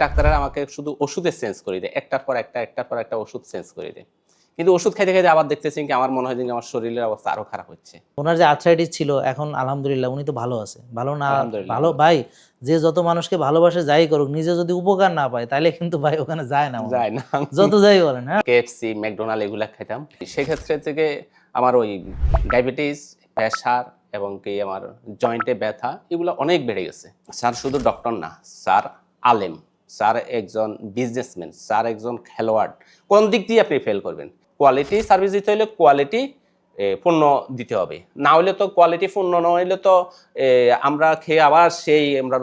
ডাক্তাররা আমাকে শুধু ওষুধে চেঞ্জ করে দেয়, একটার পর একটা ওষুধ চেঞ্জ করে দেয়। কিন্তু ওষুধ খাইতে খাইতে আবার দেখতেছি কি আমার মনে হয় যে আমার শরীরের অবস্থা আরো খারাপ হচ্ছে। ওনার যে আর্থ্রাইটিস ছিল এখন আলহামদুলিল্লাহ উনি তো ভালো আছে। ভালো না আলহামদুলিল্লাহ ভালো ভাই, যে যত মানুষকে ভালোবাসে যাই করুক, নিজে যদি উপকার না পায় তাহলে কিন্তু ভাই ওখানে যায় না মানুষ। যায় না। যত যাই বলেন, হ্যাঁ। KFC, ম্যাকডোনাল্ড এগুলা খাইতাম। সেক্ষেত্রে থেকে আমার ওই ডায়াবেটিস, প্রেশার এবং কি আমার জয়েন্টে ব্যথা এগুলো অনেক বেড়ে গেছে। স্যার শুধু ডক্টর না, স্যার আলেম, স্যার একজন বিজনেসম্যান, স্যার একজন খেলোয়াড়। কোন দিক দিয়ে আপনি ফেল করবেন? কোয়ালিটি সার্ভিস দিতে হলে কোয়ালিটি পণ্য দিতে হবে, না হলে তো কোয়ালিটি পণ্য না হলে তো আমরা খেয়ে আবার সেই আমরা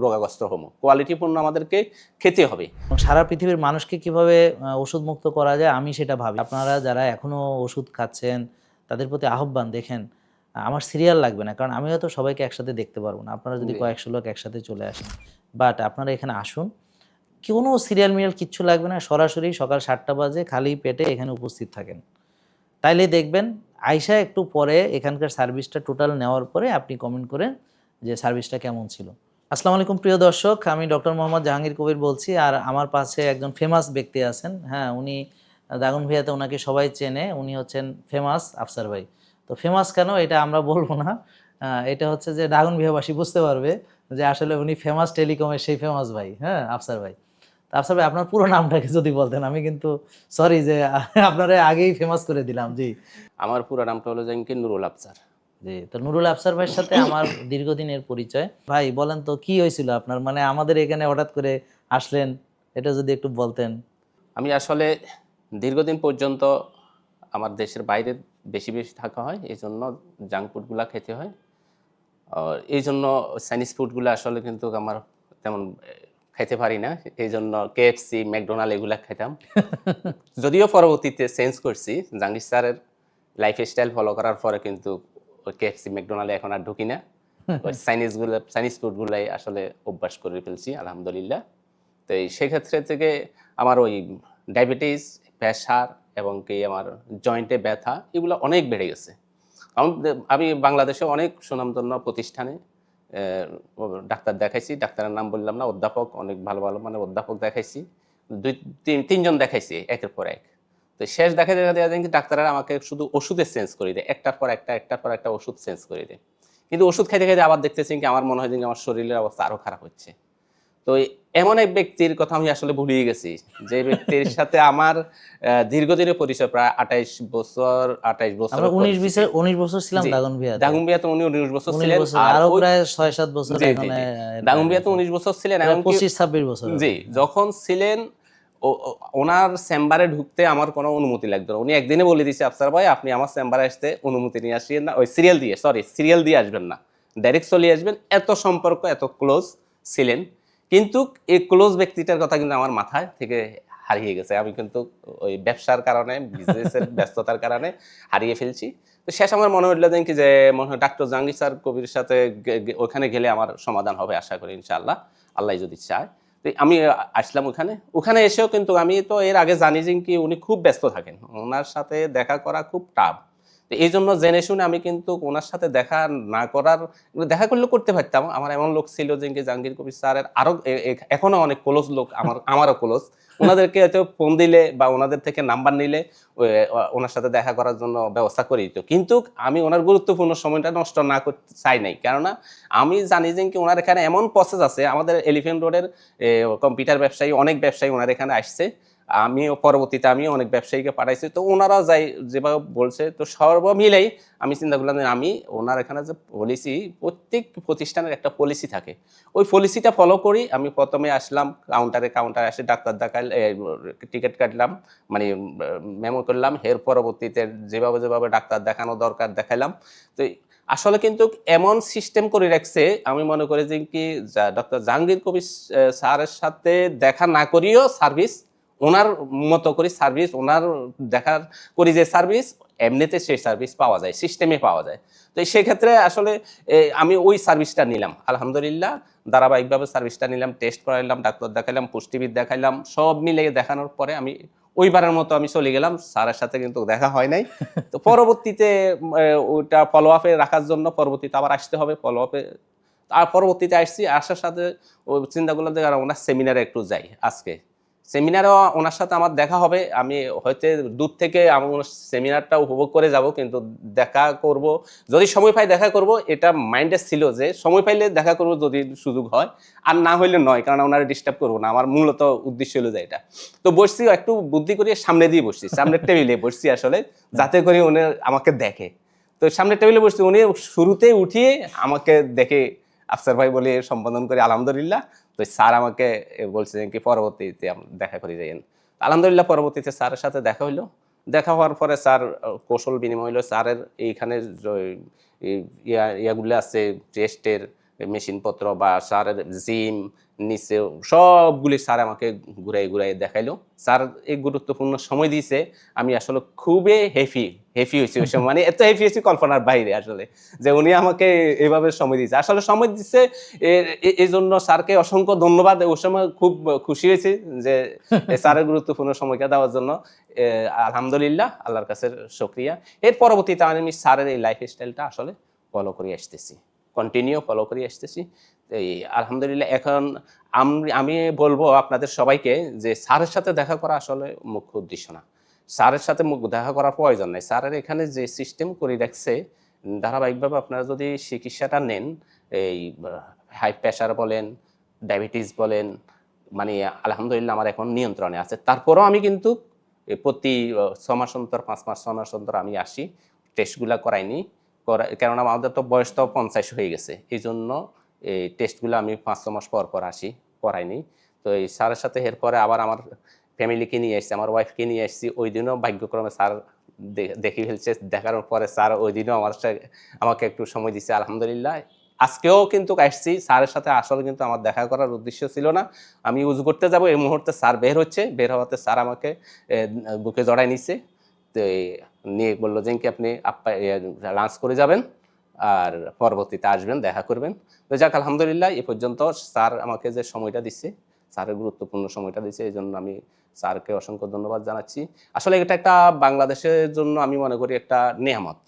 রোগাগ্রস্ত হবো। কোয়ালিটি পণ্য আমাদেরকে খেতে হবে। সারা পৃথিবীর মানুষকে কিভাবে ওষুধ মুক্ত করা যায় আমি সেটা ভাবি। আপনারা যারা এখনো ওষুধ খাচ্ছেন তাদের প্রতি আহ্বান, দেখেন আমার সিরিয়াল লাগবে না, কারণ আমি হয়তো সবাইকে একসাথে দেখতে পারবো না। আপনারা যদি কয়েকশো লোক একসাথে চলে আসেন, বাট আপনারা এখানে আসুন, কোনো সিরিয়াল মিরিয়াল কিচ্ছু লাগবে না, সরাসরি সকাল 7টা বাজে খালি পেটে এখানে উপস্থিত থাকেন। তাইলে দেখবেন আইসা একটু পরে এখানকার সার্ভিসটা টোটাল নেওয়ার পরে আপনি কমেন্ট করেন যে সার্ভিসটা কেমন ছিল। আসসালামু আলাইকুম প্রিয় দর্শক, আমি ডক্টর মোহাম্মদ জাহাঙ্গীর কবির বলছি। আর আমার পাশে একজন ফেমাস ব্যক্তি আছেন, হ্যাঁ, উনি দাগনভূঞাতে ওনাকে সবাই চেনে। উনি হচ্ছেন ফেমাস আফসার ভাই। তো ফেমাস কেন এটা আমরা বলবো না, এটা হচ্ছে যে দাগনভূঞাবাসী বুঝতে পারবে যে আসলে উনি ফেমাস টেলিকমের সেই ফেমাস ভাই, হ্যাঁ, আফসার ভাই। তো আফসার ভাই আপনার পুরো নামটাকে যদি বলতেন, আমি কিন্তু সরি যে আপনারা আগেই ফেমাস করে দিলাম। জি আমার পুরো নামটা হলো জাঙ্কি নুরুল আফসার। জি, তো নুরুল আফসার ভাইয়ের সাথে আমার দীর্ঘদিনের পরিচয়। ভাই বলেন তো কি হয়েছিল আপনার, মানে আমাদের এখানে হঠাৎ করে আসলেন, এটা যদি একটু বলতেন। আমি আসলে দীর্ঘদিন পর্যন্ত আমার দেশের বাইরে বেশি থাকা হয়, এই জন্য জাঙ্ক ফুডগুলো খেতে হয়। আর এই জন্য চাইনিজ ফুডগুলো আসলে কিন্তু আমার তেমন খাইতে পারি না। এই জন্য KFC, ম্যাকডোনাল্ড এগুলা খাইতাম। যদিও পরবর্তীতে চেঞ্জ করছি, জাহাঙ্গীর স্যারের লাইফস্টাইল ফলো করার পরে কিন্তু ওই KFC, ম্যাকডোনাল্ডে এখন আর ঢুকি না। ওই চাইনিজ ফুডগুলাই আসলে অভ্যাস করে ফেলছি আলহামদুলিল্লাহ। তো সেক্ষেত্রে থেকে আমার ওই ডায়াবেটিস, প্রেশার এবং কি আমার জয়েন্টে ব্যথা এগুলো অনেক বেড়ে গেছে। আমি বাংলাদেশে অনেক সুনামধন্য প্রতিষ্ঠানে ডাক্তার দেখাইছি। ডাক্তারের নাম বললাম না, অধ্যাপক, অনেক ভালো ভালো মানে অধ্যাপক দেখাইছি। তিনজন দেখাইছি একের পর এক। তো শেষ দেখাতে দেখাতে ডাক্তাররা আমাকে শুধু ওষুধে চেঞ্জ করে দেয়, একটার পর একটা ওষুধ চেঞ্জ করে দেয়। কিন্তু ওষুধ খাইতে খাইতে আবার দেখতেছি কি আমার মনে হয় যে আমার শরীরের অবস্থা আরো খারাপ হচ্ছে। তো এমন এক ব্যক্তির কথা আমি আসলে ভুলিয়ে গেছি, যে ব্যক্তির সাথে আমার দীর্ঘদিনের পরিচয়, প্রায় 28 বছর। আমরা 19 বছর ছিলাম দাগনভূঞাতে। দাগনভূঞাতে উনি 19 বছর ছিলেন, আর আরো প্রায় 6-7 বছর এখানে। দাগনভূঞাতে 19 বছর ছিলেন, এমনকি 25-26 বছর। জি, যখন ছিলেন ওনার চেম্বারে ঢুকতে আমার কোনো অনুমতি লাগতো না। উনি একদিনে বলে দিয়েছে, আফসার ভাই আপনি আমার চেম্বারে আসতে অনুমতি নিয়ে আসিয়েন না, ওই সিরিয়াল দিয়ে আসবেন না, ডাইরেক্ট চলে আসবেন। এত সম্পর্ক, এত ক্লোজ ছিলেন। কিন্তু এই ক্লোজ ব্যক্তিটার কথা কিন্তু আমার মাথায় থেকে হারিয়ে গেছে। আমি কিন্তু ওই ব্যবসার কারণে, বিজনেসের ব্যস্ততার কারণে হারিয়ে ফেলছি। তো শেষ আমার মনে হইল কি যে মনে হয় ডাক্তার জাহাঙ্গীর স্যার কবির সাথে ওখানে গেলে আমার সমাধান হবে, আশা করি ইনশাআল্লাহ, আল্লাহ যদি চায়। তো আমি আসলাম ওখানে এসেও কিন্তু আমি তো এর আগে জানি যে কি উনি খুব ব্যস্ত থাকেন, ওনার সাথে দেখা করা খুব টাফ। তো এই জন্য জেনে শুনে আমি কিন্তু ওনার সাথে দেখা না করার, দেখা করলেও করতে পারতাম। আমার এমন লোক ছিল যে জাহাঙ্গীর কবির স্যারের আরো এখনো অনেক ক্লোজ লোক, আমারও ক্লোজ। ওনাদেরকে হয়তো ফোন দিলে বা ওনাদের থেকে নাম্বার নিলে ওনার সাথে দেখা করার জন্য ব্যবস্থা করে দিত। কিন্তু আমি ওনার গুরুত্বপূর্ণ সময়টা নষ্ট না করতে চাই নাই, কেননা আমি জানি যে কি ওনার এখানে এমন প্রসেস আছে। আমাদের এলিফ্যান্ট রোডের কম্পিউটার ব্যবসায়ী, অনেক ব্যবসায়ী ওনার এখানে আসছে। পরবর্তীতে আমি অনেক ব্যবসায়ীকে পাঠাইছি, তো ওনারা যাই যেভাবে বলছে, তো সর্বমিলেই আমি চিন্তা করলাম যে আমি ওনার এখানে যে পলিসি, প্রত্যেক প্রতিষ্ঠানের একটা পলিসি থাকে, ওই পলিসিটা ফলো করি। আমি প্রথমে আসলাম কাউন্টারে এসে ডাক্তার দেখাই, টিকিট কাটলাম, মানে মেমো করলাম। এর পরবর্তীতে যেভাবে ডাক্তার দেখানো দরকার দেখাইলাম। তো আসলে কিন্তু এমন সিস্টেম করে রাখছে, আমি মনে করি যে কি ডক্টর জাহাঙ্গীর কবির স্যারের সাথে দেখা না করিও সার্ভিস, ওনার মতো করে সার্ভিস, ওনার দেখার করি যে সার্ভিস, এমনিতে সেই সার্ভিস পাওয়া যায়, সিস্টেমে পাওয়া যায়। তো সেক্ষেত্রে আসলে আমি ওই সার্ভিসটা নিলাম আলহামদুলিল্লাহ, ধারাবাহিকভাবে সার্ভিসটা নিলাম, টেস্ট করাইলাম, ডাক্তার দেখাইলাম, পুষ্টিবিদ দেখাইলাম, সব মিলে দেখানোর পরে আমি ওইবারের মতো আমি চলে গেলাম। স্যারের সাথে কিন্তু দেখা হয় নাই। তো পরবর্তীতে ওইটা ফলো আপে রাখার জন্য পরবর্তীতে আবার আসতে হবে ফলো আপে। তার পরবর্তীতে আসছি, আসার সাথে ওই চিন্তা করলাম যে ওনার সেমিনারে একটু যাই। আজকে সেমিনারেও ওনার সাথে আমার দেখা হবে, আমি হয়তো দূর থেকে আমি ওনার সেমিনারটা উপভোগ করে যাব, কিন্তু দেখা করব যদি সময় পাই দেখা করব, এটা মাইন্ডে ছিল যে সময় পাইলে দেখা করব যদি সুযোগ হয়, আর না হইলে নয়, কারণ ওনারা ডিস্টার্ব করবো না, আমার মূলত উদ্দেশ্য হলো যে এটা। তো বসছি, একটু বুদ্ধি করিয়ে সামনে দিয়ে বসছি, সামনের টেবিলে বসছি আসলে, যাতে করে উনি আমাকে দেখে। তো সামনের টেবিলে বসছি, উনি শুরুতেই উঠিয়ে আমাকে দেখে আফসার ভাই বলে সম্বোধন করে আলহামদুলিল্লাহ। তো স্যার আমাকে বলছিলেন কি পরবর্তীতে দেখা করে যাইয়েন। আলহামদুলিল্লাহ পরবর্তীতে স্যারের সাথে দেখা হইলো। দেখা হওয়ার পরে স্যার কৌশল বিনিময় হইলো। স্যারের এইখানে ইয়াগুলো আছে টেস্টের মেশিনপত্র বা স্যারের জিম নিচে সবগুলি স্যার আমাকে ঘুরাই ঘুরাই দেখাইলো। স্যার এই গুরুত্বপূর্ণ সময় দিয়েছে, আমি আসলে খুবই হ্যাপি হয়েছি ওই সময়, মানে এত হ্যাপি হয়েছি কল্পনার বাইরে আসলে, যে উনি আমাকে এভাবে সময় দিয়েছে। আসলে সময় দিচ্ছে এই জন্য স্যারকে অসংখ্য ধন্যবাদ। ওই সময় খুব খুশি হয়েছি যে স্যারের গুরুত্বপূর্ণ সময়টা দেওয়ার জন্য। আলহামদুলিল্লাহ, আল্লাহর কাছে শুকরিয়া। এর পরবর্তীতে আমি স্যারের এই লাইফ স্টাইলটা আসলে ফলো করে আসতেছি, কন্টিনিউ ফলো করে আসতেছি। এই আলহামদুলিল্লাহ এখন আমি বলবো আপনাদের সবাইকে যে স্যারের সাথে দেখা করা আসলে মুখ্য উদ্দেশ্য না, স্যারের সাথে দেখা করার প্রয়োজন নেই। স্যারের এখানে যে সিস্টেম করে রাখছে, ধারাবাহিকভাবে আপনারা যদি চিকিৎসাটা নেন, এই হাই প্রেশার বলেন, ডায়াবেটিস বলেন, মানে আলহামদুলিল্লাহ আমার এখন নিয়ন্ত্রণে আছে। তারপরেও আমি কিন্তু প্রতি 6 মাস অন্তর, 5 মাস 6 মাস অন্তর আমি আসি, টেস্টগুলো করাইনি, কেননা আমাদের তো বয়স তো 50 হয়ে গেছে, এই জন্য এই টেস্টগুলো আমি 5-6 মাস পর পর আসি, করাইনি। তো এই স্যারের সাথে এরপরে আবার আমার ফ্যামিলিকে নিয়ে এসেছি, আমার ওয়াইফকে নিয়ে এসেছি। ওই দিনও ভাগ্যক্রমে স্যার দেখে ফেলছে, দেখার পরে স্যার ওই দিনও আমাকে একটু সময় দিচ্ছে আলহামদুলিল্লাহ। আজকেও কিন্তু আসছি স্যারের সাথে, আসলে কিন্তু আমার দেখা করার উদ্দেশ্য ছিল না। আমি উজু করতে যাব, এই মুহূর্তে স্যার বের হচ্ছে, বের হওয়াতে স্যার আমাকে বুকে জড়াই নিচ্ছে। তো নিয়ে বললো যে কি আপনি লাঞ্চ করে যাবেন আর পরবর্তীতে আসবেন, দেখা করবেন। তো যাক আলহামদুলিল্লাহ, এ পর্যন্ত স্যার আমাকে যে সময়টা দিচ্ছে, স্যারের গুরুত্বপূর্ণ সময়টা দিচ্ছে, এই জন্য আমি স্যারকে অসংখ্য ধন্যবাদ জানাচ্ছি। আসলে এটা একটা বাংলাদেশের জন্য আমি মনে করি একটা নেয়ামত।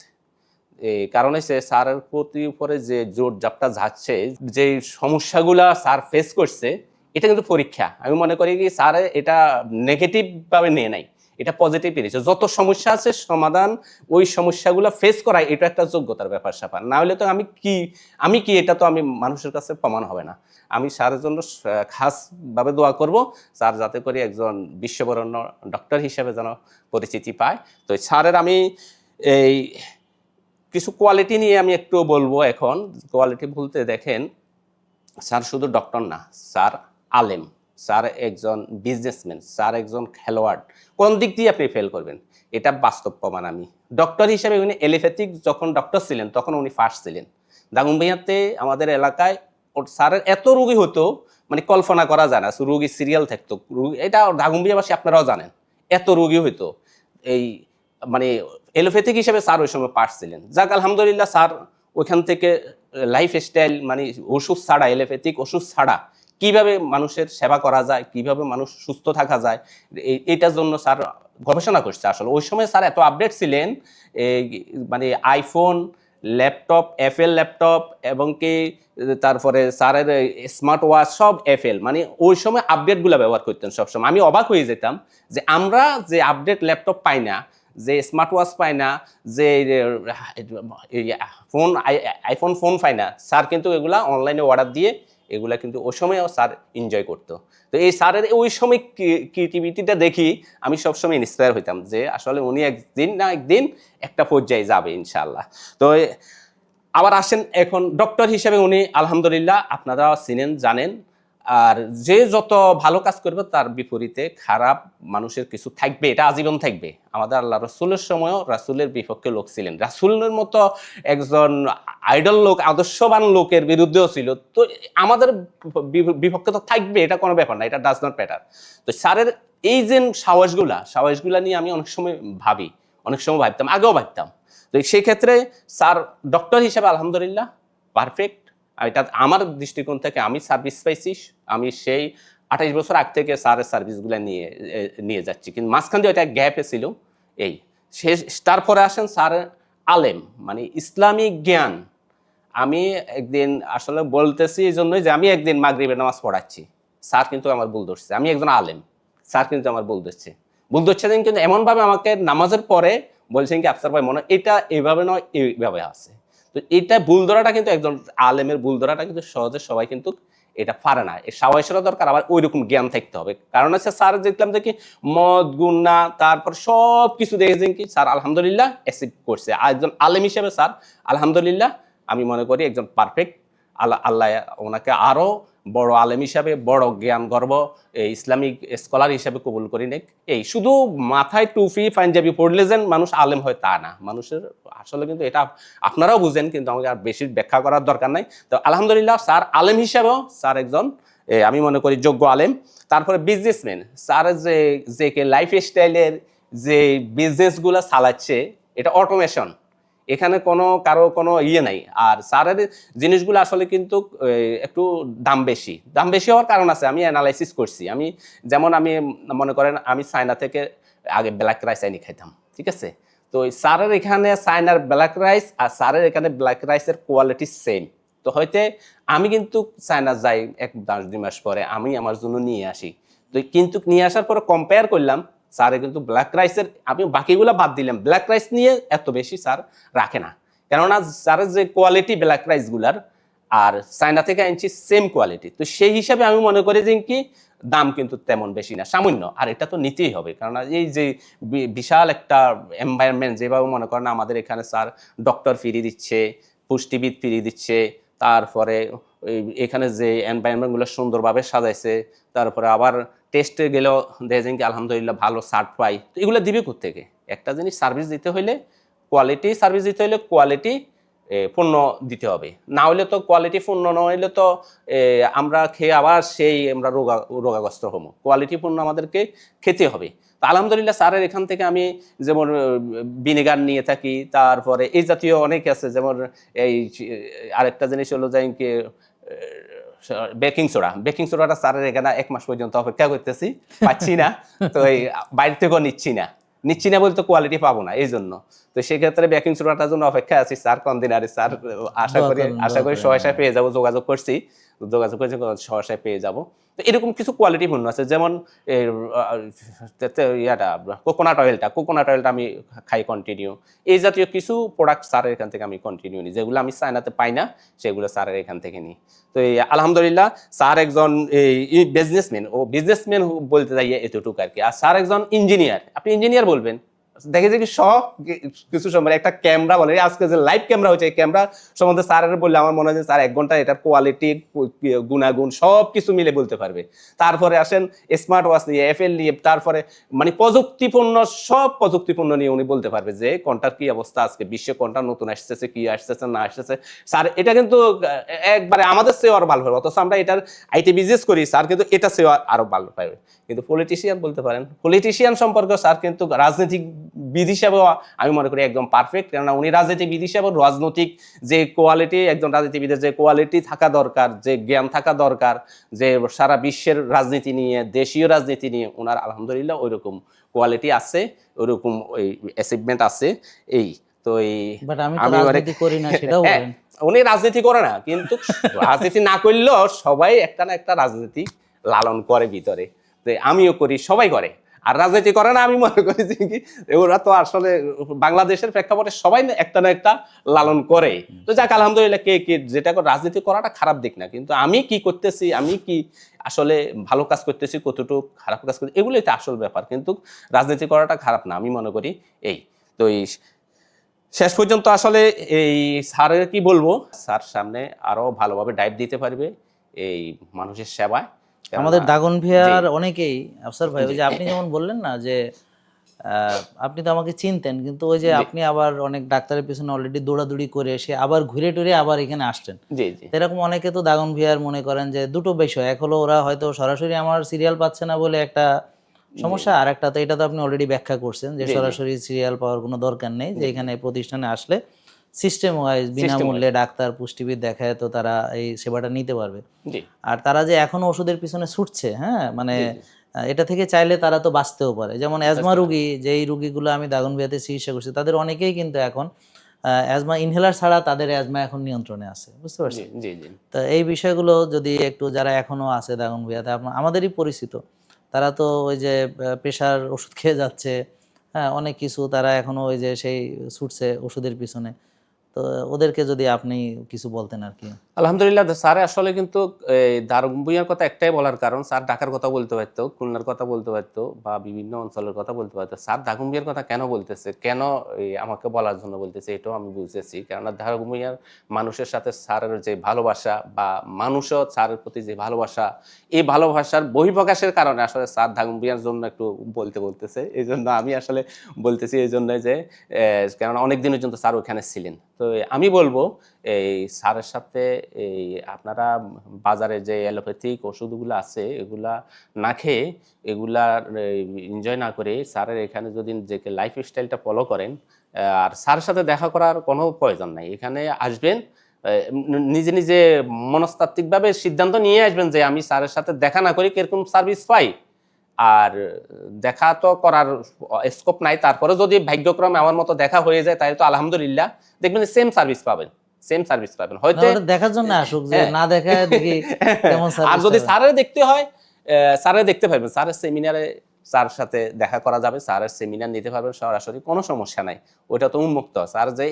এই কারণে সে স্যারের প্রতি উপরে যে জোর জাপটা যাচ্ছে, যে সমস্যাগুলা স্যার ফেস করছে, এটা কিন্তু পরীক্ষা। আমি মনে করি কি স্যার এটা নেগেটিভ ভাবে নিয়ে নাই, এটা পজিটিভ নিয়েছে। যত সমস্যা আছে সমাধান, ওই সমস্যাগুলো ফেস করা, এটা একটা যোগ্যতার ব্যাপার স্যাপার। না হলে তো আমি কি এটা তো আমি মানুষের কাছে প্রমাণ হবে না। আমি স্যারের জন্য খাসভাবে দোয়া করব, স্যার যাতে করে একজন বিশ্ববরেণ্য ডক্টর হিসেবে যেন পরিচিতি পায়। তো স্যারের আমি এই কিছু কোয়ালিটি নিয়ে আমি একটু বলবো এখন। কোয়ালিটি বলতে দেখেন, স্যার শুধু ডক্টর না, স্যার আলেম, স্যার একজন বিজনেসম্যান, স্যার একজন খেলোয়াড়। কোন দিক দিয়ে আপনি ফেল করবেন, এটা বাস্তব প্রমাণ। আমি ডক্টর হিসেবে উনি এলোপ্যাথিক যখন ডক্টর ছিলেন তখন উনি ফার্স্ট ছিলেন। দাগনভূঞাতে আমাদের এলাকায় স্যারের এত রোগী হতো, মানে কল্পনা করা যায় না। রোগী সিরিয়াল থাকতো, এটা দাগনভূঞাবাসী আপনারাও জানেন, এত রোগী হইতো। এই মানে এলোপ্যাথিক হিসেবে স্যার ওই সময় পাস ছিলেন। যাক আলহামদুলিল্লাহ, স্যার ওইখান থেকে লাইফ স্টাইল, মানে ওষুধ ছাড়া, এলোপ্যাথিক ওষুধ ছাড়া কিভাবে মানুষের সেবা করা যায়, কিভাবে মানুষ সুস্থ থাকা যায়, এইটার জন্য স্যার গবেষণা করছে। আসলে ওই সময় স্যার এত আপডেট ছিলেন, মানে আইফোন, ল্যাপটপ, অ্যাপেল ল্যাপটপ, এবং কি তারপরে স্যারের স্মার্ট ওয়াচ সব অ্যাপেল, মানে ওই সময় আপডেটগুলো ব্যবহার করতেন সবসময়। আমি অবাক হয়ে যেতাম যে আমরা যে আপডেট ল্যাপটপ পাই না, যে স্মার্ট ওয়াচ পাই না, যে ফোন আইফোন ফোন পাই না, স্যার কিন্তু এগুলা অনলাইনে অর্ডার দিয়ে এগুলা কিন্তু ওই সময়ও স্যার এনজয় করতো। তো এই স্যারের ওই সময় ক্রিয়েটিভিটিটা দেখি আমি সবসময় ইন্সপায়ার হইতাম যে আসলে উনি একদিন না একদিন একটা পর্যায়ে যাবে ইনশাআল্লাহ। তো আবার আসেন এখন ডক্টর হিসেবে উনি আলহামদুলিল্লাহ আপনারা চিনেন, জানেন। আর যে যত ভালো কাজ করবে তার বিপরীতে খারাপ মানুষের কিছু থাকবে, এটা আজীবন থাকবে। আমাদের আল্লাহ রসুলের সময়ও রাসুলের বিপক্ষে লোক ছিলেন, রাসুলের মতো একজন আইডল লোক, আদর্শবান লোকের বিরুদ্ধেও ছিল। তো আমাদের বিপক্ষে তো থাকবে, এটা কোনো ব্যাপার না, এটা ডাজ নট ম্যাটার। তো স্যারের এই যে সাহসগুলা নিয়ে আমি অনেক সময় ভাবি, অনেক সময় ভাবতাম, আগেও ভাবতাম। তো সেই ক্ষেত্রে স্যার ডক্টর হিসেবে আলহামদুলিল্লাহ পারফেক্ট। এটা আমার দৃষ্টিকোণ থেকে আমি সার্ভিস পাইছি। আমি সেই 28 বছর আগ থেকে স্যারের সার্ভিসগুলো নিয়ে যাচ্ছি, কিন্তু মাঝখান দিয়ে এটা গ্যাপে ছিল। এই শেষ, তারপরে আসেন স্যার আলেম, মানে ইসলামিক জ্ঞান আমি একদিন আসলে বলতেছি এই জন্যই যে আমি একদিন মাগরিবের নামাজ পড়াচ্ছি, স্যার কিন্তু আমার ভুল ধরছে, আমি একজন আলেম, স্যার কিন্তু আমার ভুল ধরছে দিন কিন্তু এমনভাবে আমাকে নামাজের পরে বলছেন কি আফসার ভাই মনে হয় এটা এইভাবে নয় এইভাবে আছে। তো এটা ভুল ধরাটা কিন্তু একজন আলেমের ভুল ধরাটা কিন্তু সহজে সবাই কিন্তু এটা পারে না, এই সাবাইশের দরকার, আবার ওইরকম জ্ঞান থাকতে হবে। কারণ হচ্ছে স্যার দেখলাম যে কি মদ গুন্না তারপর সব কিছু দেখেছেন কি স্যার আলহামদুলিল্লাহ অ্যাসিভ করছে, আর একজন আলেম হিসেবে স্যার আলহামদুলিল্লাহ আমি মনে করি একজন পারফেক্ট। আল্লাহ আল্লাহ ওনাকে আরো বড় আলেম হিসাবে, বড় জ্ঞান গর্ব ইসলামিক স্কলার হিসাবে কবুল করি নেক। এই শুধু মাথায় টুপি পাঞ্জাবি পড়লে যেন মানুষ আলেম হয় তা না, মানুষের আসলে কিন্তু এটা আপনারাও বুঝেন, কিন্তু আমাকে আর বেশি ব্যাখ্যা করার দরকার নাই। তো আলহামদুলিল্লাহ স্যার আলেম হিসাবেও স্যার একজন আমি মনে করি যোগ্য আলেম। তারপরে বিজনেসম্যান স্যার যে লাইফ স্টাইলের যে বিজনেসগুলো চালাচ্ছে এটা অটোমেশন, এখানে কারো কোনো ইয়ে নাই। আর স্যারের জিনিসগুলো আসলে কিন্তু একটু দাম বেশি হওয়ার কারণ আছে, আমি অ্যানালাইসিস করছি। আমি মনে করেন আমি চায়না থেকে আগে ব্ল্যাক রাইস আইনি খাইতাম, ঠিক আছে? তো স্যারের এখানে চায়নার ব্ল্যাক রাইস আর স্যারের এখানে ব্ল্যাক রাইসের কোয়ালিটি সেম। তো হয়তো আমি কিন্তু চায়না যাই 1-2 মাস পরে আমি আমার জন্য নিয়ে আসি, তো কিন্তু নিয়ে আসার পরে কম্পেয়ার করলাম স্যারে কিন্তু ব্ল্যাক রাইসের, আমি বাকিগুলো বাদ দিলাম, ব্ল্যাক রাইস নিয়ে এত বেশি স্যার রাখে না। কেননা স্যারের যে কোয়ালিটি ব্ল্যাক রাইসগুলার আর চায়না থেকে আনছি সেম কোয়ালিটি, তো সেই হিসাবে আমি মনে করি যে কি দাম কিন্তু তেমন বেশি না, সামান্য। আর এটা তো নিতেই হবে, কারণ এই যে বিশাল একটা এনভায়রনমেন্ট, যেভাবে মনে করেন আমাদের এখানে স্যার ডক্টর ফ্রি দিচ্ছে, পুষ্টিবিদ ফ্রি দিচ্ছে, তারপরে এখানে যে এনভায়রনমেন্টগুলো সুন্দরভাবে সাজাইছে, তারপরে আবার টেস্টে গেলেও দেখেন কি আলহামদুলিল্লাহ ভালো সার্ট পাই। তো এগুলো দিবে কোত্থেকে? একটা জিনিস সার্ভিস দিতে হইলে কোয়ালিটি পণ্য দিতে হবে, না হলে তো কোয়ালিটি পণ্য না হইলে তো আমরা খেয়ে আবার আমরা রোগাগ্রস্ত হবো। কোয়ালিটি পণ্য আমাদেরকে খেতে হবে। তো আলহামদুলিল্লাহ স্যারের এখান থেকে আমি যেমন ভিনেগার নিয়ে থাকি, তারপরে এই জাতীয় অনেক আছে, যেমন এই আরেকটা জিনিস হলো যে কি বেকিং সোডাটা স্যারের এখানে 1 মাস পর্যন্ত অপেক্ষা করতেছি, পাচ্ছি না। তো এই বাইরে থেকেও নিচ্ছি না বলতে কোয়ালিটি পাবো না, এই জন্য। তো সেক্ষেত্রে বেকিং সোডাটার জন্য অপেক্ষা আছি। স্যার কদিন আরে স্যার আশা করি সহসায় পেয়ে যাবো, যোগাযোগ করেছি সহসায় পেয়ে যাবো। তো এরকম কিছু কোয়ালিটি পণ্য আছে, যেমন কোকোনাট অয়েলটা আমি খাই কন্টিনিউ। এই জাতীয় কিছু প্রোডাক্ট স্যারের এখান থেকে আমি কন্টিনিউ নিই, যেগুলো আমি চায়নাতে পাই না সেগুলো স্যারের এখান থেকে নিই। তো এই আলহামদুলিল্লাহ স্যার একজন বিজনেসম্যান বলতে যাই এতটুকু আর কি। আর স্যার একজন ইঞ্জিনিয়ার, আপনি ইঞ্জিনিয়ার বলবেন, দেখে যে কি সব কিছু সময় একটা ক্যামেরা বলে, আজকে যে লাইভ ক্যামেরা হচ্ছে, এই ক্যামেরা সম্বন্ধে স্যারের বললে আমার মনে হয় যে স্যার 1 ঘন্টা এটার কোয়ালিটি গুণাগুণ সব কিছু মিলে বলতে পারবে। তারপরে আসেন স্মার্ট ওয়াচ নিয়ে, এফএল নিয়ে, তারপরে মানে সব প্রযুক্তিপূর্ণ নিয়ে উনি বলতে পারবে যে কোনটার কি অবস্থা, আজকে বিশ্বে কোনটা নতুন আসতেছে, কি আসতেছে না আসতেছে। স্যার এটা কিন্তু একবারে আমাদের চেয়ে আরো ভালো পারবে, অথচ আমরা এটার আইটি বিজনেস করি, স্যার কিন্তু এটা চেয়ে আরো ভালো পারবে। কিন্তু পলিটিশিয়ান বলতে পারেন, পলিটিশিয়ান সম্পর্কে স্যার কিন্তু রাজনীতিবিদ হিসাবেও আমি মনে করি একদম পারফেক্ট। কেননা উনি রাজনীতিবিদ হিসাবে রাজনৈতিক যে কোয়ালিটি, একজন রাজনীতিবিদের যে কোয়ালিটি থাকা দরকার, যে জ্ঞান থাকা দরকার, যে সারা বিশ্বের রাজনীতি নিয়ে, দেশীয় রাজনীতি নিয়ে ওনার আলহামদুলিল্লাহ ওইরকম কোয়ালিটি আছে, ওইরকম ওই অ্যাচিভমেন্ট আছে। এই তো আমি রাজনীতি করি না সেটাও বলেন। উনি রাজনীতি করে না, কিন্তু রাজনীতি না করলেও সবাই একটা না একটা রাজনীতি লালন করে ভিতরে। আমিও করি, সবাই করে। আর রাজনীতি করে না আমি মনে করি যে কি ওরা তো আসলে বাংলাদেশের প্রেক্ষাপটে সবাই একটা না একটা লালন করে। তো যাক আলহামদুলিল্লাহ, কে যেটা রাজনীতি করাটা খারাপ দিক না, কিন্তু আমি কি করতেছি, আমি কি আসলে ভালো কাজ করতেছি, কতটুকু খারাপ কাজ করতেছি, এগুলোই তো আসল ব্যাপার। কিন্তু রাজনীতি করাটা খারাপ না আমি মনে করি। তো শেষ পর্যন্ত আসলে এই স্যারের কি বলবো, স্যার সামনে আরো ভালোভাবে ডাইভ দিতে পারবে এই মানুষের সেবায়। আমাদের দাগনভূঞার অনেকেই আফসার ভাই, ওই যে আপনি যেমন বললেন না যে আপনি তো আমাকে চিনতেন, কিন্তু ওই যে আপনি আবার অনেক ডাক্তারের পিছনে অলরেডি দৌড়াদৌড়ি করে এসে আবার ঘুরে টুরে আবার এখানে আসছেন। এরকম অনেকে তো দাগনভূঞার মনে করেন যে দুটো বিষয়, এক হলো ওরা হয়তো সরাসরি আমার সিরিয়াল পাচ্ছে না বলে একটা সমস্যা, আর একটা তো এটা তো আপনি অলরেডি ব্যাখ্যা করছেন যে সরাসরি সিরিয়াল পাওয়ার কোনো দরকার নেই, যে এখানে প্রতিষ্ঠানে আসলে সিস্টেম ওয়াইজ বিনামূল্যে ডাক্তার পুষ্টিবিদ দেখায়, তো তারা এই সেবাটা নিতে পারবে। আর তারা যে এখনো ওষুধের পিছনে ছুটছে, হ্যাঁ মানে এটা থেকে চাইলে তারা তো বাঁচতেও পারে। যেমন অ্যাজমা রুগী, যেই রুগীগুলো আমি দাগনভূঞাতে চিকিৎসা করছি, তাদের অনেকেই কিন্তু এখন অ্যাজমা ইনহেলার ছাড়া তাদের অ্যাজমা এখন নিয়ন্ত্রণে আছে, বুঝতে জি পারছেন? জি জি তো এই বিষয়গুলো যদি একটু যারা এখনো আছে দাগনভূঞাতে, আমাদেরই পরিচিত, তারা তো ওই যে প্রেশার ওষুধ খেয়ে যাচ্ছে, হ্যাঁ, অনেক কিছু তারা এখনো ওই যে সেই ছুটছে ওষুধের পিছনে। তো ওদেরকে যদি আপনি কিছু বলতেন আর কি। আলহামদুলিল্লাহ স্যার আসলে কিন্তু এই দারুণ ভূঁইয়ার কথা একটাই বলার কারণ স্যার ঢাকার কথা বলতে পারতো, খুলনার কথা বলতে পারতো বা বিভিন্ন অঞ্চলের কথা বলতে পারতো। স্যার দারুণ ভূঁইয়ার কথা কেন বলতেছে, কেন আমাকে বলার জন্য বলতেছে, এটাও আমি বুঝেছি। কেননা দারুণ ভূঁইয়ার মানুষের সাথে স্যারের যে ভালোবাসা বা মানুষও স্যারের প্রতি যে ভালোবাসা, এই ভালোবাসার বহিঃপ্রকাশের কারণে আসলে স্যার দারুণ ভূঁইয়ার জন্য একটু বলতেছে। এই জন্য আমি আসলে বলতেছি এই জন্য যে কেননা অনেক দিনের জন্য স্যার ওখানে ছিলেন। তো আমি বলবো এই স্যারের সাথে এই আপনারা বাজারে যে অ্যালোপ্যাথিক ওষুধগুলো আছে এগুলা না খেয়ে, এগুলা এনজয় না করে স্যারের এখানে যদি যে লাইফ স্টাইলটা ফলো করেন, আর স্যারের সাথে দেখা করার কোনো প্রয়োজন নাই। এখানে আসবেন, নিজে নিজে মনস্তাত্ত্বিকভাবে সিদ্ধান্ত নিয়ে আসবেন যে আমি স্যারের সাথে দেখা না করি কিরকম সার্ভিস পাই। আর দেখা তো করার স্কোপ নাই, তারপরে যদি ভাগ্যক্রমে আমার মতো দেখা হয়ে যায় তাহলে তো আলহামদুলিল্লাহ, দেখবেন সেম সার্ভিস পাবেন, সেম সার্ভিস পাবেন না, হয়তো। ওটা দেখার জন্য আসুক, যে হ্যাঁ। না দেখায় দেখি কেমন আর সার্ভিস যদি পাবে। স্যারের দেখতে হয়, স্যারের দেখতে পারবেন, স্যারের সেমিনারে স্যার সাথে দেখা করা যাবে, স্যারের সেমিনার নিতে পারবেন সরাসরি, কোনো সমস্যা নাই। ওটা তো উন্মুক্ত। স্যার যে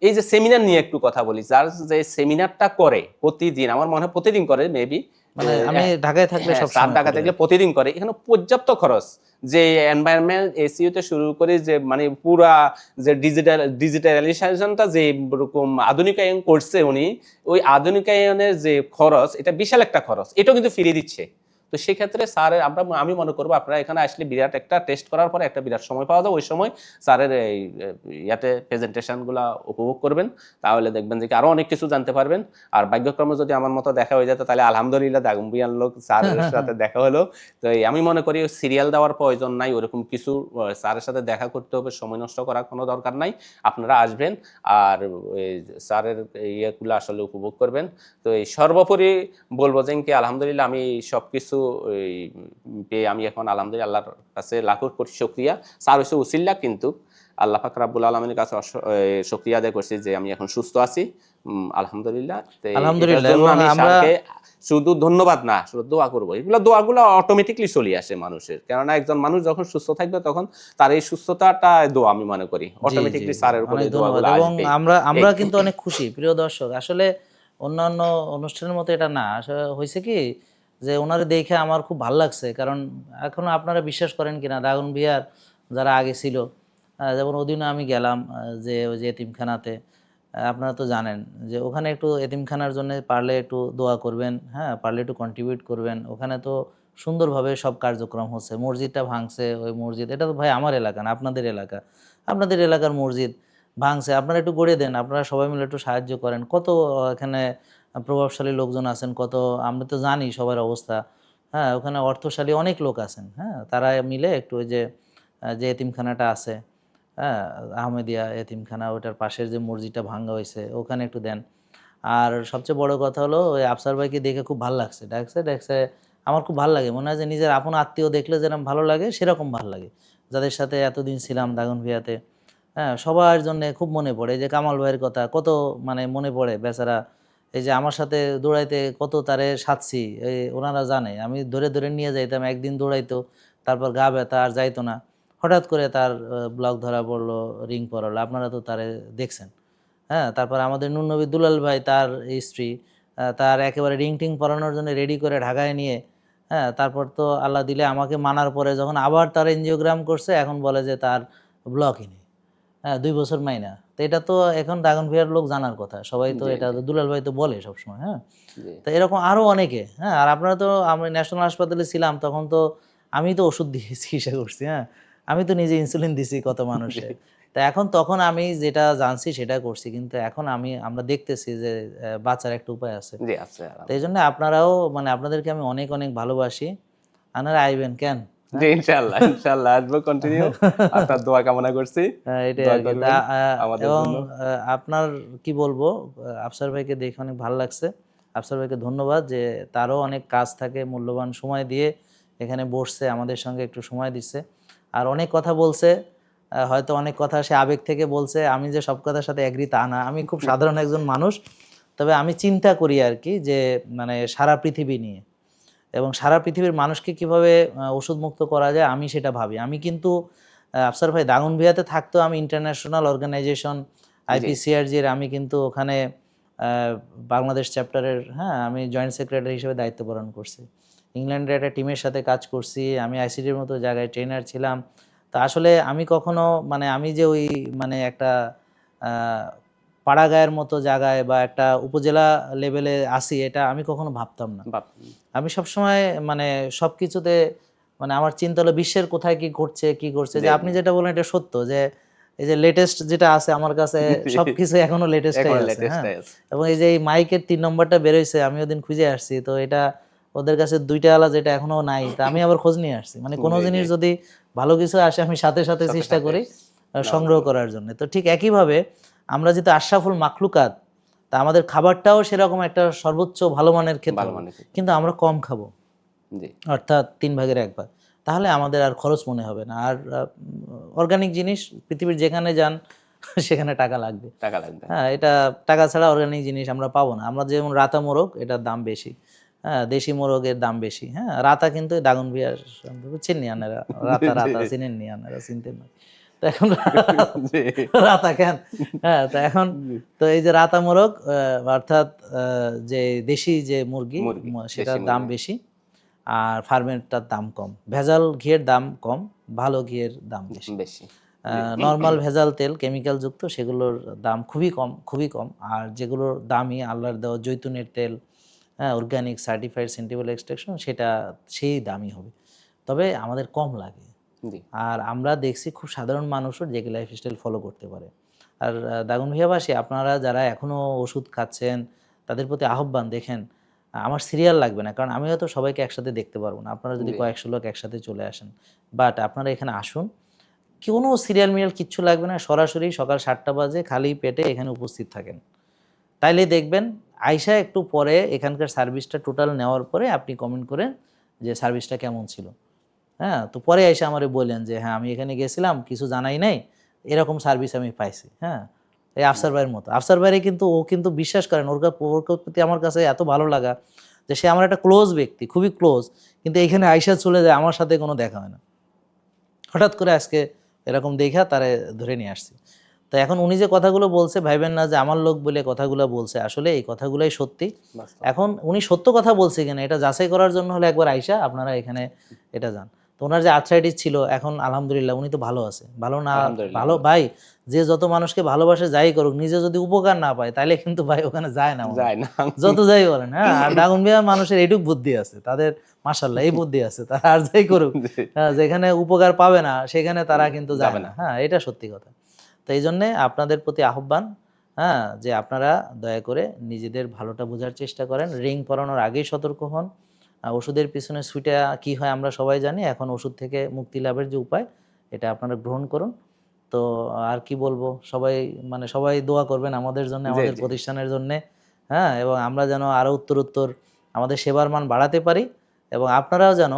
এই যে সেমিনার নিয়ে একটু কথা বলি, স্যার যে সেমিনারটা করে প্রতিদিন, আমার মনে হয় প্রতিদিন করে মেবি। মানে আমি ঢাকায় থাকলে হ্যাঁ, সব স্যার সময় ঢাকা করি আর থাকলে কি। প্রতিদিন করে। এখানে পর্যাপ্ত খরচ, যে এনভায়রনমেন্ট এসইও তে শুরু করে যে মানে পুরা যে ডিজিটালাইজেশনটা যে এরকম আধুনিকায়ন করছে উনি, ওই আধুনিকায়নের যে খরচ, এটা বিশাল একটা খরচ, এটাও কিন্তু ফিরিয়ে দিচ্ছে। তো সেক্ষেত্রে স্যারের আমি মনে করবো আপনারা এখানে আসলে বিরাট একটা টেস্ট করার পরে একটা বিরাট সময় পাওয়া যায়, ওই সময় স্যারের এই ইয়াতে প্রেজেন্টেশনগুলো উপভোগ করবেন, তাহলে দেখবেন যে আরো অনেক কিছু জানতে পারবেন। আর ভাগ্যক্রমে যদি আমার মতো দেখা হয়ে যেত তাহলে আলহামদুলিল্লাহ, দাগম্বিয়ান লোক স্যারের সাথে দেখা হলো। তো আমি মনে করি সিরিয়াল দেওয়ার প্রয়োজন নাই, ওরকম কিছু স্যারের সাথে দেখা করতে হবে, সময় নষ্ট করার কোনো দরকার নাই। আপনারা আসবেন আর এই স্যারের ইয়েগুলো আসলে উপভোগ করবেন। তো এই সর্বোপরি বলবো যে কি আলহামদুলিল্লাহ, আমি সবকিছু পেয়ে আমি এখন আলহামদুলিল্লাহ আল্লাহর কাছে লাখো কোটি শুকরিয়া। স্যার হচ্ছে উসিল্লা, কিন্তু আল্লাহ পাক রাব্বুল আলামিনের কাছে শুকরিয়া আদায় করছি যে আমি এখন সুস্থ আছি, আলহামদুলিল্লাহ। তো এটার আলহামদুলিল্লাহ। জন্য এবং আমি আমরা স্যারকে শুধু ধন্যবাদ না, শুধু দোয়া করবো। এগুলো দোয়াগুলো অটোমেটিকলি চলে আসে মানুষের, কেননা একজন মানুষ যখন সুস্থ থাকবে তখন তার এই সুস্থতাটা দোয়া, আমি মনে করি জি, জি, অটোমেটিকলি জি, স্যারের উপর অনেক এই ধন্যবাদ। দোয়াগুলো এবং আসবেই। আমরা এই আমরা কিন্তু অনেক খুশি, প্রিয় দর্শক। আসলে অন্যান্য অনুষ্ঠানের মতো এটা না। আসলে হয়েছে কি, যে ওনারে দেখে আমার খুব ভালো লাগছে। কারণ এখনো আপনারা বিশ্বাস করেন কিনা, দাগনভূঞার যারা আগে ছিল, যেমন ওদিনও আমি গেলাম, যে ওই যে এতিমখানাতে, আপনারা তো জানেন যে ওখানে একটু এতিমখানার জন্য পারলে একটু দোয়া করবেন, হ্যাঁ, পারলে একটু কন্ট্রিবিউট করবেন। ওখানে তো সুন্দরভাবে সব কার্যক্রম হচ্ছে। মসজিদটা ভাঙছে, ওই মসজিদ, এটা তো ভাই আমার এলাকা না, আপনাদের এলাকা। আপনাদের এলাকার মসজিদ ভাঙছে, আপনারা একটু গড়ে দেন, আপনারা সবাই মিলে একটু সাহায্য করেন। কত এখানে প্রভাবশালী লোকজন আছেন, কত আমরা তো জানি সবার অবস্থা। হ্যাঁ, ওখানে অর্থশালী অনেক লোক আছেন। হ্যাঁ, তারা মিলে একটু ওই যে যে এতিমখানাটা আছে, হ্যাঁ, আহমেদিয়া এতিমখানা, ওটার পাশের যে মসজিদটা ভাঙ্গা হয়েছে ওখানে একটু দেন। আর সবচেয়ে বড় কথা হলো, ওই আফসার ভাইকে দেখে খুব ভালো লাগছে। ডাকছে, আমার খুব ভালো লাগে। মনে হয় যে নিজের আপন আত্মীয় দেখলে যেরকম ভালো লাগে সেরকম ভালো লাগে। যাদের সাথে এতদিন ছিলাম দাগনভূঞাতে, হ্যাঁ, সবার জন্যে খুব মনে পড়ে। এই যে কামাল ভাইয়ের কথা কত মানে মনে পড়ে বেচারা। এই যে আমার সাথে দৌড়াইতে কত তারে সাধছি, এই ওনারা জানে। আমি ধরে, ধরে নিয়ে যাইতাম, একদিন দৌড়াইতো, তারপর গা ব্যথা আর যাইতো না। হঠাৎ করে তার ব্লক ধরা পড়লো, রিং পরালো। আপনারা তো তারে দেখছেন। হ্যাঁ, তারপর আমাদের নুরনবী দুলাল ভাই, তার স্ত্রী, তার একেবারে রিং-টিং পরানোর জন্য রেডি করে ঢাকায় নিয়ে, হ্যাঁ, তারপর তো আল্লাহ দিলে আমাকে মানার পরে যখন আবার তার এনজিওগ্রাম করছে, এখন বলে যে তার ব্লকই নেই। হ্যাঁ, ২ বছর মাইনা। তো এটা তো এখন দাগনভূঞার লোক জানার কথা। সবাই তো জি এটা জি দুলাল ভাই তো বলে সবসময়, হ্যাঁ? জি তো এরকম আরো অনেকে, হ্যাঁ? আর আপনারা তো, আমি ন্যাশনাল হাসপাতালে ছিলাম তখন তো আমি তো ওষুধ দিয়ে চিকিৎসা করছি, হ্যাঁ? আমি তো নিজে ইনসুলিন দিছি কত জি মানুষের। তো এখন তখন আমি যেটা জানছি সেটা করছি। কিন্তু এখন আমরা দেখতেছি যে বাঁচার একটা উপায় আছে। জি আছে তো এইজন্য আপনারাও, মানে আপনাদেরকে আমি অনেক, অনেক ভালোবাসি। আপনারা আইবেন কেন? জি, হ্যাঁ? ইনশাআল্লাহ ইনশাআল্লাহ আসবো কন্টিনিউ। আপনার দোয়া কামনা করছি, হ্যাঁ, এটাই দোয়া আরকি। করবেন আমাদের এবং জন্য। আপনার কি বলবো, আফসার ভাইকে দেখে অনেক ভালো লাগছে। আফসার ভাইকে ধন্যবাদ, যে তারও অনেক কাজ থাকে, মূল্যবান সময় দিয়ে এখানে বসছে, আমাদের সঙ্গে একটু সময় দিচ্ছে। আর অনেক কথা বলছে। হয়তো অনেক কথা সে আবেগ থেকে বলছে, আমি যে সব কথার সাথে এগ্রি তা না, আমি খুব সাধারণ একজন মানুষ। তবে আমি চিন্তা করি আর কি যে মানে সারা পৃথিবী নিয়ে এবং সারা পৃথিবীর মানুষকে কিভাবে ওষুধ মুক্ত করা যায় আমি সেটা ভাবি। আমি কিন্তু আফসার ভাই দাগনভূঞাতে থাকতো আমি ইন্টারন্যাশনাল অর্গানাইজেশন আইপিসিআরজির আমি কিন্তু ওখানে বাংলাদেশ চ্যাপ্টারের আমি জয়েন্ট সেক্রেটারি হিসেবে দায়িত্ব পালন করছি। ইংল্যান্ডের একটা টিমের সাথে কাজ করছি, আমি আইসিডির মতো জায়গায় ট্রেনার ছিলাম। তো আসলে আমি কখনো মানে আমি যে ওই মানে একটা পাড়াগাঁয়ের মতো জায়গায় বা একটা উপজেলা লেভেলে আসি এটা আমি কখনো ভাবতাম না। আমি সবসময় মানে সব কিছুতে মানে আমার চিন্তা হলো বিশ্বের কোথায় কি ঘটছে যে আপনি যেটা বলেন এটা সত্য যে এই যে লেটেস্ট যেটা আছে আমার কাছে সবকিছু এখনো লেটেস্টই আছে। এবং এই যে এই মাইকের 3 নম্বরটা বেরোইছে আমি ওদিন খুঁজে আসছি, তো এটা ওদের কাছে 2টা আলা যেটা এখনো নাই, তা আমি আবার খোঁজ নিয়ে আসছি। মানে কোনো জিনিস যদি ভালো কিছু আসে আমি সাথে সাথে চেষ্টা করি সংগ্রহ করার জন্য। তো ঠিক একইভাবে আমরা যেহেতু আশরাফুল মাখলুকাত, তা আমাদের খাবারটাও সেরকম একটা সর্বোচ্চ ভালো মানের খেতে হবে, কিন্তু আমরা কম খাবো, অর্থাৎ 3 ভাগের 1 ভাগ, তাহলে আমাদের আর খরচ মনে হবে না। আর অর্গানিক জিনিস পৃথিবীর যেখানে যান সেখানে টাকা লাগবে। এটা টাকা ছাড়া অর্গানিক জিনিস আমরা পাবো না। আমরা যেমন রাতা মোরগ, এটার দাম বেশি, দেশি মোরগের দাম বেশি। রাতা কিন্তু দাগনভূঞার চিনেন আনারা, রাতা চিনেন নি আনারা, চিনতেন না। তো এখন রাতা কেন, তো এখন তো এই যে রাতা মোরগ অর্থাৎ যে দেশি যে মুরগি সেটার দাম বেশি, আর ফার্মেরটার দাম কম। ভেজাল ঘিয়ের দাম কম, ভালো ঘিয়ের দাম বেশি। নর্মাল ভেজাল তেল কেমিক্যাল যুক্ত সেগুলোর দাম খুবই কম। আর যেগুলোর দামি আল্লাহর দেওয়া জৈতুনের তেল, অর্গানিক সার্টিফাইড সেন্ট্রিফুগাল এক্সট্রাকশন, সেটা সেই দামই হবে, তবে আমাদের কম লাগে। আর আমরা দেখছি খুব সাধারণ মানুষও যে লাইফস্টাইল ফলো করতে পারে। আর দাগনভূঞাবাসী আপনারা যারা এখনও ওষুধ খাচ্ছেন তাদের প্রতি আহ্বান, দেখেন আমার সিরিয়াল লাগবে না, কারণ আমি হয়তো সবাইকে একসাথে দেখতে পারবো না, আপনারা যদি কয়েকশো লোক একসাথে চলে আসেন, বাট আপনারা এখানে আসুন, কোনো সিরিয়াল মিরিয়াল কিচ্ছু লাগবে না, সরাসরি সকাল 7টা বাজে খালি পেটে এখানে উপস্থিত থাকেন, তাইলে দেখবেন আইসা একটু পরে এখানকার সার্ভিসটা টোটাল নেওয়ার পরে আপনি কমেন্ট করেন যে সার্ভিসটা কেমন ছিল। তো পরে এসে আমারে বললেন যে আমি এখানে গেছিলাম, কিছু জানাই নাই, এরকম সার্ভিস আমি পাইছি। এই আফসার ভাইয়ের মতো, আফসার ভাইরে কিন্তু ও কিন্তু বিশ্বাস করেন, ওর প্রতি আমার কাছে এত ভালো লাগা যে সে আমার একটা ক্লোজ ব্যক্তি, খুবই ক্লোজ, কিন্তু এখানে আইসা চলে যায়, আমার সাথে কোনো দেখা হয় না। হঠাৎ করে আজকে এরকম দেখা তারে ধরে নিয়ে আসছি। তো এখন উনি যে কথাগুলো বলছে ভাইবেন না যে আমার লোক বলে কথাগুলো বলছে, আসলে এই কথাগুলোই সত্যি। এখন উনি সত্য কথা বলছে কিনা এটা যাচাই করার জন্য হলে একবার আইসা আপনারা এখানে এটা যান। তো ওনার যে আর্থ্রাইটিস ছিল এখন আলহামদুলিল্লাহ উনি তো ভালো আছে। ভালো না ভালো ভাই, যে যত মানুষকে ভালোবাসে যাই করুক, নিজে যদি উপকার না পায় তাহলে কিন্তু ভাই ওখানে যায় না, যত যাই বলেন। আর দাগনভূঞা মানুষের এইটুক বুদ্ধি আছে, তাদের মাশাআল্লাহ এই বুদ্ধি আছে, তারা আর যাই করুক যেখানে উপকার পাবে না সেখানে তারা কিন্তু যাবে না। এটা সত্যি কথা। তো এই জন্যে আপনাদের প্রতি আহ্বান, যে আপনারা দয়া করে নিজেদের ভালোটা বোঝার চেষ্টা করেন, রিং পরানোর আগেই সতর্ক হন। ওষুধের পিছনে সুইটা কি হয় আমরা সবাই জানি, এখন ওষুধ থেকে মুক্তি লাভের যে উপায় এটা আপনারা গ্রহণ করুন। তো আর কি বলবো, সবাই দোয়া করবেন আমাদের জন্য, আমাদের প্রতিষ্ঠানের জন্য, এবং আমরা যেন আরো উত্তর আমাদের সেবার মান বাড়াতে পারি, এবং আপনারাও যেন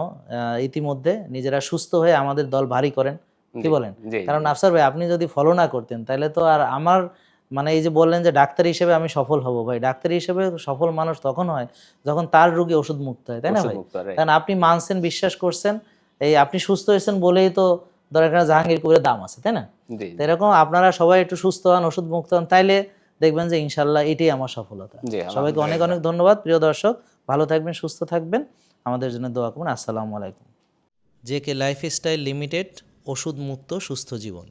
ইতিমধ্যে নিজেরা সুস্থ হয়ে আমাদের দল ভারী করেন, কি বলেন? কারণ আফসার ভাই আপনি যদি ফলো না করতেন তাহলে তো আর আমার এই যে বললেন যে ডাক্তার হিসেবে আমি সফল হব, ভাই ডাক্তার হিসেবে সফল মানুষ তখন হয় যখন তার রোগী ওষুধ মুক্ত হয়, তাই না ভাই? কারণ আপনি মানছেন, বিশ্বাস করছেন, এই আপনি সুস্থ হয়েছেন বলেই তো দরকার জাহাঙ্গীর কবিরের দাম আছে, তাই না? তো এরকম আপনারা সবাই একটু সুস্থ হন, ওষুধ মুক্ত হন, তাইলে দেখবেন যে ইনশাল্লাহ এটাই আমার সফলতা। সবাইকে অনেক অনেক ধন্যবাদ। প্রিয় দর্শক, ভালো থাকবেন, সুস্থ থাকবেন, আমাদের জন্য দোয়া করুন। আসসালামু আলাইকুম। JK লাইফস্টাইল লিমিটেড, ওষুধ মুক্ত সুস্থ জীবন।